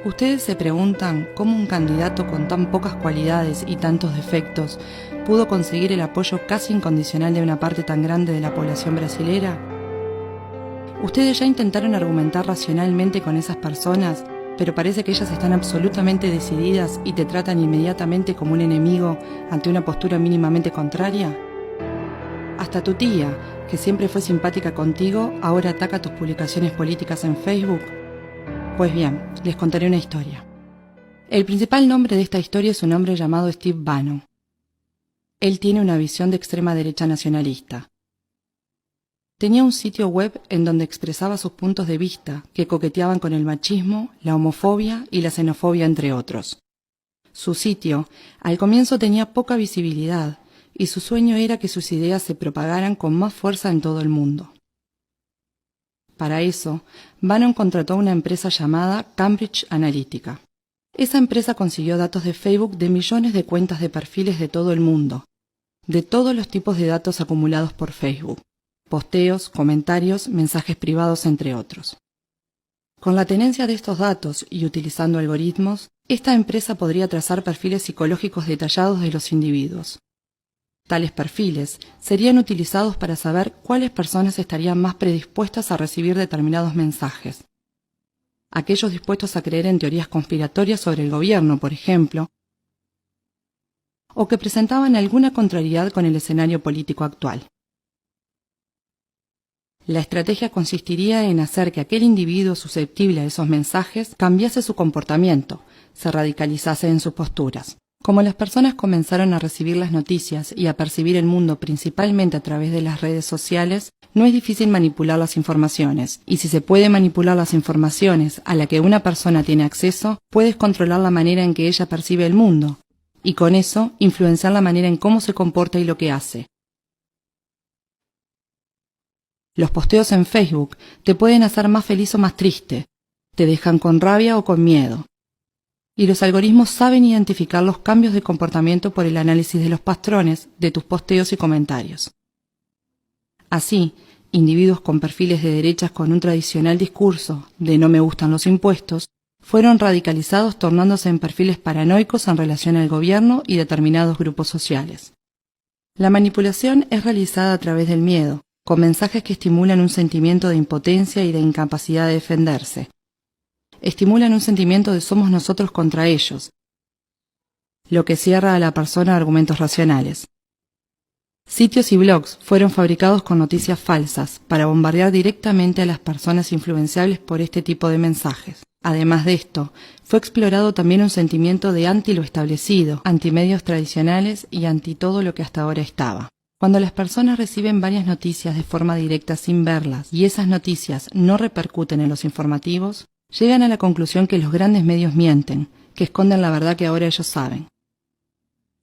Ustedes se preguntan cómo un candidato con tan pocas cualidades y tantos defectos pudo conseguir el apoyo casi incondicional de una parte tan grande de la población brasilera. Ustedes ya intentaron argumentar racionalmente con esas personas, pero parece que ellas están absolutamente decididas y te tratan inmediatamente como un enemigo ante una postura mínimamente contraria. Hasta tu tía, que siempre fue simpática contigo, ahora ataca tus publicaciones políticas en Facebook. Pues bien, les contaré una historia. El principal nombre de esta historia es un hombre llamado Steve Bannon. Él tiene una visión de extrema derecha nacionalista. Tenía un sitio web en donde expresaba sus puntos de vista que coqueteaban con el machismo, la homofobia y la xenofobia, entre otros. Su sitio, al comienzo, tenía poca visibilidad y su sueño era que sus ideas se propagaran con más fuerza en todo el mundo. Para eso, Bannon contrató a una empresa llamada Cambridge Analytica. Esa empresa consiguió datos de Facebook de millones de cuentas de perfiles de todo el mundo, de todos los tipos de datos acumulados por Facebook, posteos, comentarios, mensajes privados, entre otros. Con la tenencia de estos datos y utilizando algoritmos, esta empresa podría trazar perfiles psicológicos detallados de los individuos. Tales perfiles serían utilizados para saber cuáles personas estarían más predispuestas a recibir determinados mensajes. Aquellos dispuestos a creer en teorías conspiratorias sobre el gobierno, por ejemplo, o que presentaban alguna contrariedad con el escenario político actual. La estrategia consistiría en hacer que aquel individuo susceptible a esos mensajes cambiase su comportamiento, se radicalizase en sus posturas. Como las personas comenzaron a recibir las noticias y a percibir el mundo principalmente a través de las redes sociales, no es difícil manipular las informaciones, y si se puede manipular las informaciones a la que una persona tiene acceso, puedes controlar la manera en que ella percibe el mundo, y con eso influenciar la manera en cómo se comporta y lo que hace. Los posteos en Facebook te pueden hacer más feliz o más triste, te dejan con rabia o con miedo. Y los algoritmos saben identificar los cambios de comportamiento por el análisis de los patrones de tus posteos y comentarios. Así, individuos con perfiles de derechas con un tradicional discurso de no me gustan los impuestos, fueron radicalizados tornándose en perfiles paranoicos en relación al gobierno y determinados grupos sociales. La manipulación es realizada a través del miedo, con mensajes que estimulan un sentimiento de impotencia y de incapacidad de defenderse. Estimulan un sentimiento de somos nosotros contra ellos, lo que cierra a la persona a argumentos racionales. Sitios y blogs fueron fabricados con noticias falsas para bombardear directamente a las personas influenciables por este tipo de mensajes. Además de esto, fue explorado también un sentimiento de anti lo establecido, anti medios tradicionales y anti todo lo que hasta ahora estaba. Cuando las personas reciben varias noticias de forma directa sin verlas y esas noticias no repercuten en los informativos, llegan a la conclusión que los grandes medios mienten, que esconden la verdad que ahora ellos saben.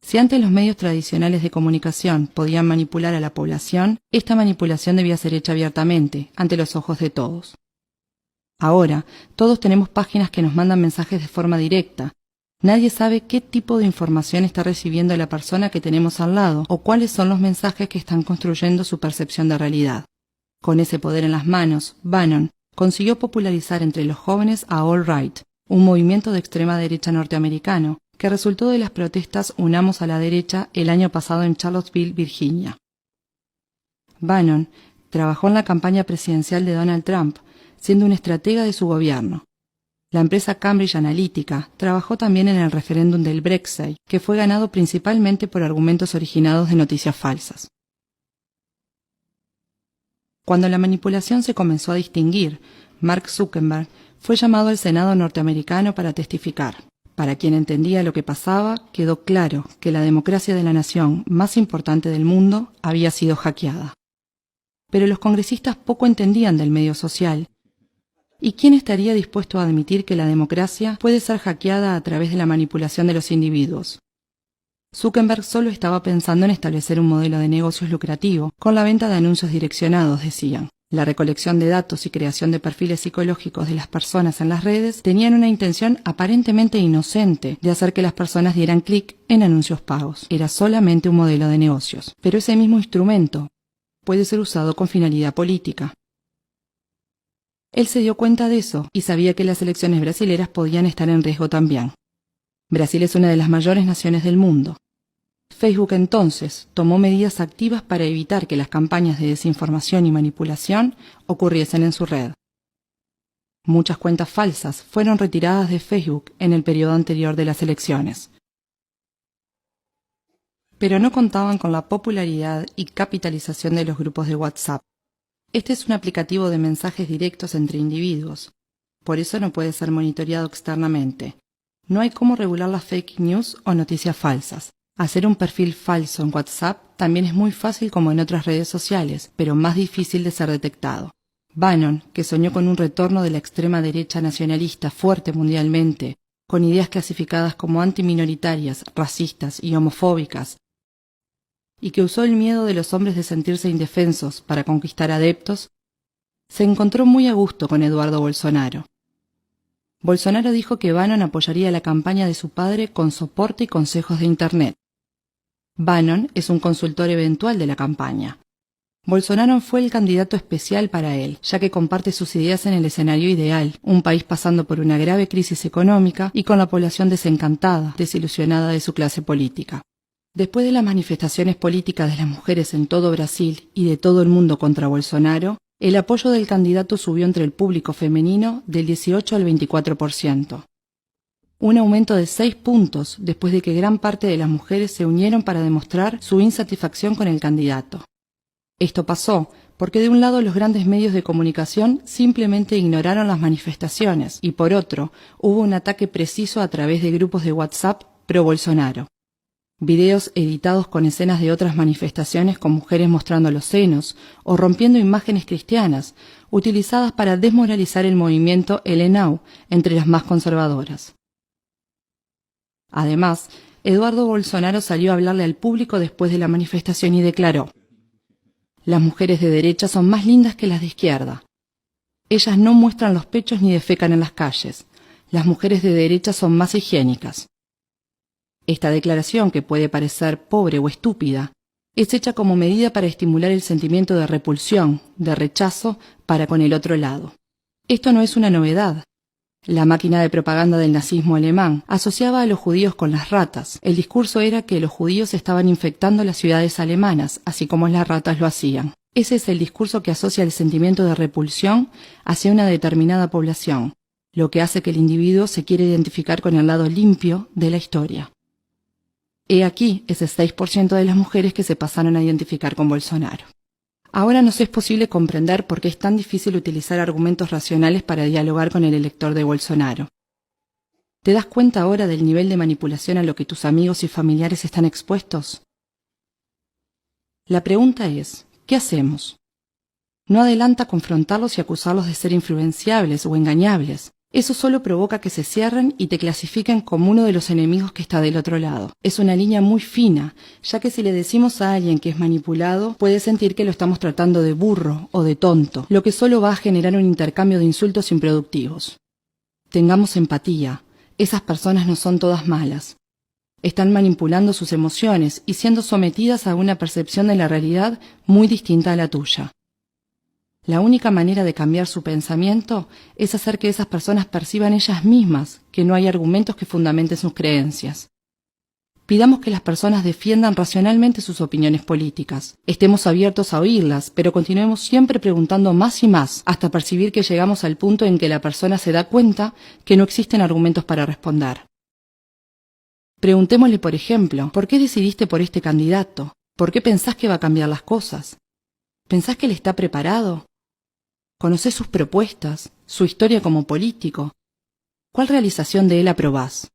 Si antes los medios tradicionales de comunicación podían manipular a la población, esta manipulación debía ser hecha abiertamente, ante los ojos de todos. Ahora, todos tenemos páginas que nos mandan mensajes de forma directa. Nadie sabe qué tipo de información está recibiendo la persona que tenemos al lado o cuáles son los mensajes que están construyendo su percepción de realidad. Con ese poder en las manos, Bannon consiguió popularizar entre los jóvenes a All Right, un movimiento de extrema derecha norteamericano que resultó de las protestas Unamos a la Derecha el año pasado en Charlottesville, Virginia. Bannon trabajó en la campaña presidencial de Donald Trump, siendo un estratega de su gobierno. La empresa Cambridge Analytica trabajó también en el referéndum del Brexit, que fue ganado principalmente por argumentos originados de noticias falsas. Cuando la manipulación se comenzó a distinguir, Mark Zuckerberg fue llamado al Senado norteamericano para testificar. Para quien entendía lo que pasaba, quedó claro que la democracia de la nación más importante del mundo había sido hackeada. Pero los congresistas poco entendían del medio social. ¿Y quién estaría dispuesto a admitir que la democracia puede ser hackeada a través de la manipulación de los individuos? Zuckerberg solo estaba pensando en establecer un modelo de negocios lucrativo con la venta de anuncios direccionados, decían. La recolección de datos y creación de perfiles psicológicos de las personas en las redes tenían una intención aparentemente inocente de hacer que las personas dieran clic en anuncios pagos. Era solamente un modelo de negocios, pero ese mismo instrumento puede ser usado con finalidad política. Él se dio cuenta de eso y sabía que las elecciones brasileras podían estar en riesgo también. Brasil es una de las mayores naciones del mundo. Facebook entonces tomó medidas activas para evitar que las campañas de desinformación y manipulación ocurriesen en su red. Muchas cuentas falsas fueron retiradas de Facebook en el periodo anterior de las elecciones. Pero no contaban con la popularidad y capitalización de los grupos de WhatsApp. Este es un aplicativo de mensajes directos entre individuos. Por eso no puede ser monitoreado externamente. No hay cómo regular las fake news o noticias falsas. Hacer un perfil falso en WhatsApp también es muy fácil como en otras redes sociales, pero más difícil de ser detectado. Bannon, que soñó con un retorno de la extrema derecha nacionalista fuerte mundialmente, con ideas clasificadas como antiminoritarias, racistas y homofóbicas, y que usó el miedo de los hombres de sentirse indefensos para conquistar adeptos, se encontró muy a gusto con Eduardo Bolsonaro. Bolsonaro dijo que Bannon apoyaría la campaña de su padre con soporte y consejos de Internet. Bannon es un consultor eventual de la campaña. Bolsonaro fue el candidato especial para él, ya que comparte sus ideas en el escenario ideal, un país pasando por una grave crisis económica y con la población desencantada, desilusionada de su clase política. Después de las manifestaciones políticas de las mujeres en todo Brasil y de todo el mundo contra Bolsonaro, el apoyo del candidato subió entre el público femenino del 18 al 24%. Un aumento de 6 puntos después de que gran parte de las mujeres se unieron para demostrar su insatisfacción con el candidato. Esto pasó porque de un lado los grandes medios de comunicación simplemente ignoraron las manifestaciones y por otro hubo un ataque preciso a través de grupos de WhatsApp pro-Bolsonaro. Videos editados con escenas de otras manifestaciones con mujeres mostrando los senos o rompiendo imágenes cristianas, utilizadas para desmoralizar el movimiento LNAU entre las más conservadoras. Además, Eduardo Bolsonaro salió a hablarle al público después de la manifestación y declaró: «Las mujeres de derecha son más lindas que las de izquierda. Ellas no muestran los pechos ni defecan en las calles. Las mujeres de derecha son más higiénicas». Esta declaración, que puede parecer pobre o estúpida, es hecha como medida para estimular el sentimiento de repulsión, de rechazo para con el otro lado. Esto no es una novedad. La máquina de propaganda del nazismo alemán asociaba a los judíos con las ratas. El discurso era que los judíos estaban infectando las ciudades alemanas, así como las ratas lo hacían. Ese es el discurso que asocia el sentimiento de repulsión hacia una determinada población, lo que hace que el individuo se quiera identificar con el lado limpio de la historia. He aquí ese 6% de las mujeres que se pasaron a identificar con Bolsonaro. Ahora nos es posible comprender por qué es tan difícil utilizar argumentos racionales para dialogar con el elector de Bolsonaro. ¿Te das cuenta ahora del nivel de manipulación a lo que tus amigos y familiares están expuestos? La pregunta es, ¿qué hacemos? No adelanta confrontarlos y acusarlos de ser influenciables o engañables. Eso solo provoca que se cierren y te clasifiquen como uno de los enemigos que está del otro lado. Es una línea muy fina, ya que si le decimos a alguien que es manipulado, puede sentir que lo estamos tratando de burro o de tonto, lo que solo va a generar un intercambio de insultos improductivos. Tengamos empatía. Esas personas no son todas malas. Están manipulando sus emociones y siendo sometidas a una percepción de la realidad muy distinta a la tuya. La única manera de cambiar su pensamiento es hacer que esas personas perciban ellas mismas que no hay argumentos que fundamenten sus creencias. Pidamos que las personas defiendan racionalmente sus opiniones políticas. Estemos abiertos a oírlas, pero continuemos siempre preguntando más y más hasta percibir que llegamos al punto en que la persona se da cuenta que no existen argumentos para responder. Preguntémosle, por ejemplo, ¿por qué decidiste por este candidato? ¿Por qué pensás que va a cambiar las cosas? ¿Pensás que él está preparado? ¿Conocés sus propuestas, su historia como político? ¿Cuál realización de él aprobás?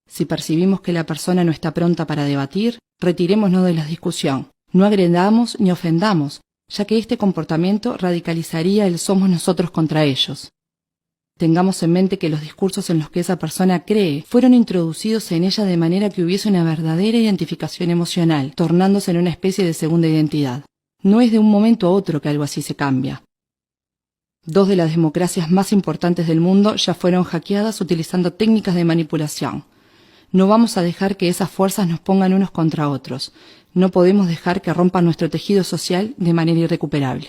Si percibimos que la persona no está pronta para debatir, retirémonos de la discusión. No agredamos ni ofendamos, ya que este comportamiento radicalizaría el somos nosotros contra ellos. Tengamos en mente que los discursos en los que esa persona cree fueron introducidos en ella de manera que hubiese una verdadera identificación emocional, tornándose en una especie de segunda identidad. No es de un momento a otro que algo así se cambia. 2 de las democracias más importantes del mundo ya fueron hackeadas utilizando técnicas de manipulación. No vamos a dejar que esas fuerzas nos pongan unos contra otros. No podemos dejar que rompan nuestro tejido social de manera irrecuperable.